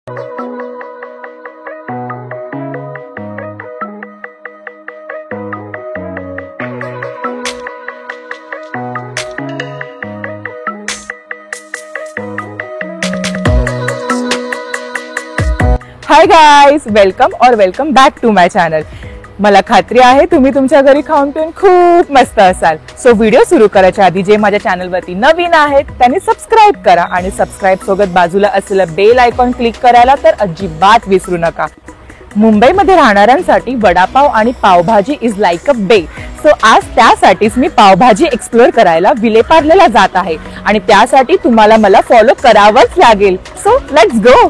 हाय guys, welcome और welcome back to my channel. मला खात्री आहे तुम्ही तुमच्या घरी खाऊन पिऊन खूप मस्त असाल। सो व्हिडिओ सुरू करायच्या आधी जे माझ्या चॅनलवरती नवीन आहेत त्यांनी सबस्क्राइब करा आणि सबस्क्राइब सोबत बाजूला असलेलं बेल आयकॉन क्लिक करायला तर अजिबात विसरू नका। मुंबईमध्ये राहणाऱ्यांसाठी वडापाव आणि पावभाजी इज लाईक अ बे। सो आज त्यासाठीच मी पावभाजी एक्सप्लोर करायला विलेपार्लेला जात आहे आणि त्यासाठी तुम्हाला मला फॉलो करावंच लागेल। So let's go.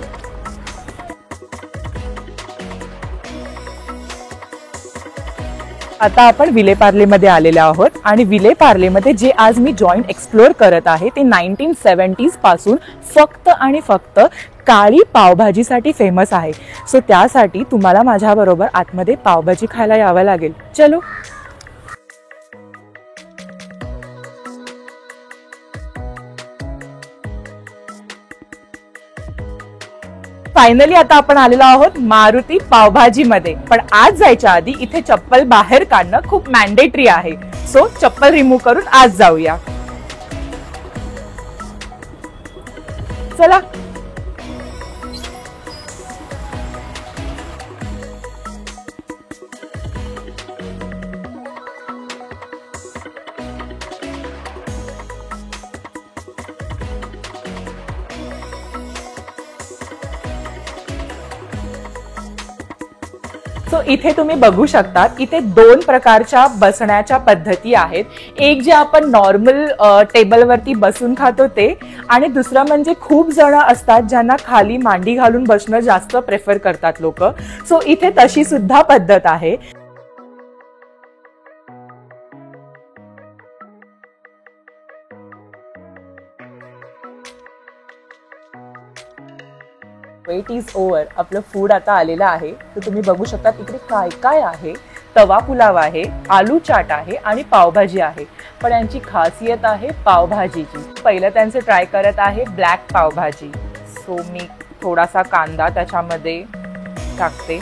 आता आपण विलेपार्लेमध्ये आलेलो आहोत आणि विलेपार्लेमध्ये जे आज मी जॉइंट एक्सप्लोर करत आहे ते 1970s पासून फक्त आणि फक्त काळी पावभाजीसाठी फेमस आहे। सो त्यासाठी तुम्हाला माझ्याबरोबर आतमध्ये पावभाजी खायला यावं लागेल। चलो। फायनली आता आपण आलेलो आहोत मारुती पावभाजी मध्ये। पण आज जायच्या आधी इथे चप्पल बाहेर काढणं खूप मॅन्डेटरी आहे। सो चप्पल रिमूव्ह करून आज जाऊया। चला। सो इथे तुम्ही बघू शकता, इथे दोन प्रकारच्या बसण्याच्या पद्धती आहेत। एक जे आपण नॉर्मल टेबलवरती बसून खातो ते, आणि दुसरं म्हणजे खूप जण असतात ज्यांना खाली मांडी घालून बसणं जास्त प्रेफर करतात लोक। सो इथे तशी सुद्धा पद्धत आहे। Wait is over. आपलं फूड आता आलेलं आहे। तर तुम्ही बघू शकता इकडे काय काय आहे। तवा पुलाव आहे, आलू चाट आहे आणि पावभाजी आहे। पण यांची खासियत आहे पावभाजीची। पहिलं त्यांचे ट्राय करत आहे ब्लॅक पावभाजी। सो मी थोडासा कांदा त्याच्यामध्ये टाकते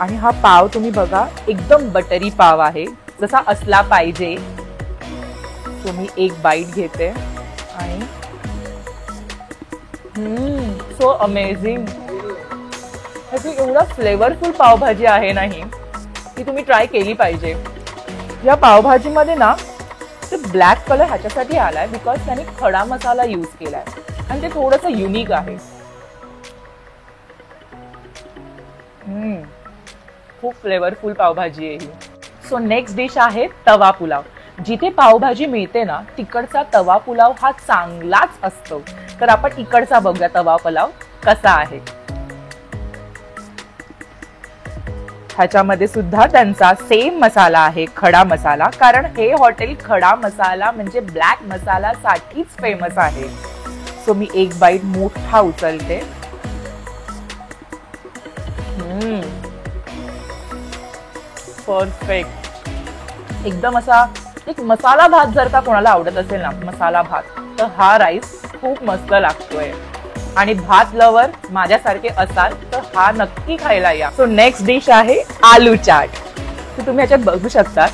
आणि हा पाव तुम्ही बघा एकदम बटरी पाव आहे, जसा असला पाहिजे। सो मी एक बाईट घेते आणि सो अमेझिंग। ह्याची एवढा फ्लेवरफुल पावभाजी आहे नाही की तुम्ही ट्राय केली पाहिजे। या पावभाजीमध्ये ना ते ब्लॅक कलर ह्याच्यासाठी आलाय बिकॉज त्यांनी खडा मसाला यूज केलाय आणि ते थोडंसं युनिक आहे। खूप फ्लेवरफुल पावभाजी आहे ही। सो नेक्स्ट डिश आहे तवा पुलाव। जिथे पावभाजी मिळते ना तिकडचा तवा पुलाव हा चांगलाच असतो। तर आपण इकडचा बघूया तवा पुलाव कसा आहे। ह्याच्यामध्ये सुद्धा त्यांचा सेम मसाला आहे, खडा मसाला, कारण हे हॉटेल खडा मसाला म्हणजे ब्लॅक मसाला साठीच फेमस आहे। सो मी एक बाईट मोठा उचलते। परफेक्ट। एकदम असा एक मसाला भात जर का कोणाला आवडत असेल ना, मसाला भात, तर हा राईस खूप मस्त लागतोय। आणि भात लवर माझ्यासारखे असाल तर हा नक्की खायला या। सो नेक्स्ट डिश आहे आलू चाट। तर तुम्ही याच्यात बघू शकता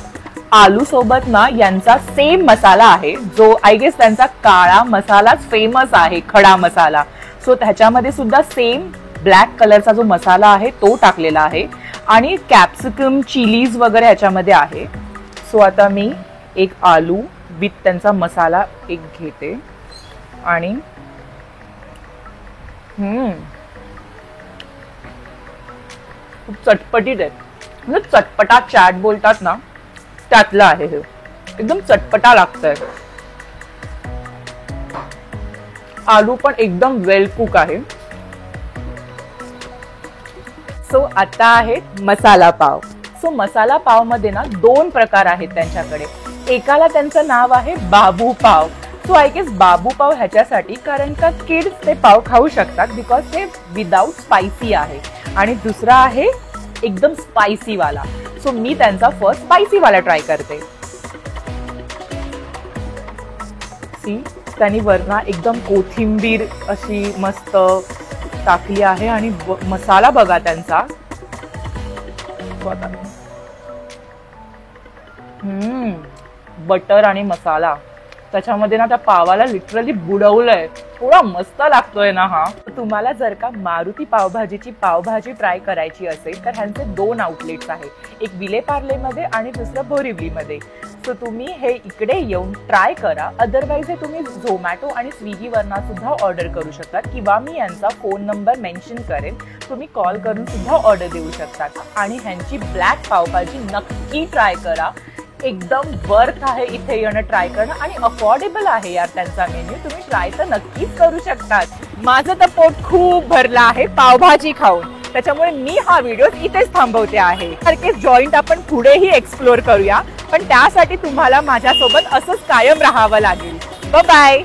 आलू सोबत ना यांचा सेम मसाला आहे, जो आय गेस त्यांचा काळा मसालाच फेमस आहे, खडा मसाला। सो त्याच्यामध्ये सुद्धा सेम ब्लॅक कलरचा जो मसाला आहे तो टाकलेला आहे आणि कॅप्सिकम, चिलीज वगैरे ह्याच्यामध्ये आहे। सो आता मी एक आलू विथ त्यांचा मसाला एक घेते आणि खूप चटपटीत आहे। म्हणजे चटपटा चाट बोलतात ना त्यातलं आहे हे। एकदम चटपटा लागतंय। आलू पण एकदम वेल कुक आहे। सो आता आहे मसाला पाव। सो मसाला पाव मध्ये ना दोन प्रकार आहेत त्यांच्याकडे। एकाला त्यांचं नाव आहे बाबू पाव। सो आय गेस बाबू पाव ह्याच्यासाठी कारण का किड्स ते पाव खाऊ शकतात बिकॉज हे विदाउट स्पायसी आहे। आणि दुसरा आहे एकदम स्पायसी वाला। सो मी त्यांचा फर्स्ट स्पायसी वाला ट्राय करते। सी त्यांनी वरना एकदम कोथिंबीर अशी मस्त टाकली आहे आणि मसाला बघा त्यांचा. बटर आणि मसाला त्याच्यामध्ये ना त्या पावाला लिटरली बुडवलंय. थोडा मस्त लागतोय ना हा. तुम्हाला जर का मारुती पावभाजीची पावभाजी ट्राय करायची असेल तर ह्यांचे 2 आउटलेट्स आहेत, एक विलेपार्लेमध्ये आणि दुसरं बोरिवलीमध्ये. सो तुम्ही हे इकडे येऊन ट्राय करा. अदरवाईज हे तुम्ही झोमॅटो आणि स्विगीवरनं सुद्धा ऑर्डर करू शकता किंवा मी यांचा फोन नंबर मेन्शन करेन, तुम्ही कॉल करून सुद्धा ऑर्डर देऊ शकता. आणि ह्यांची ब्लॅक पावभाजी नक्की ट्राय करा. एकदम वर्थ आहे इथे येणं, ट्राय करणं आणि अफोर्डेबल आहे यार त्यांचा मेन्यू. तुम्ही ट्राय तर नक्कीच करू शकतात. माझं तर पोट खूप भरलं आहे पावभाजी खाऊन, त्याच्यामुळे मी हा व्हिडिओ इथेच थांबवते आहे. सारखेच जॉईंट आपण पुढेही एक्सप्लोर करूया, पण त्यासाठी तुम्हाला माझ्यासोबत असंच कायम राहावं लागेल. बाय.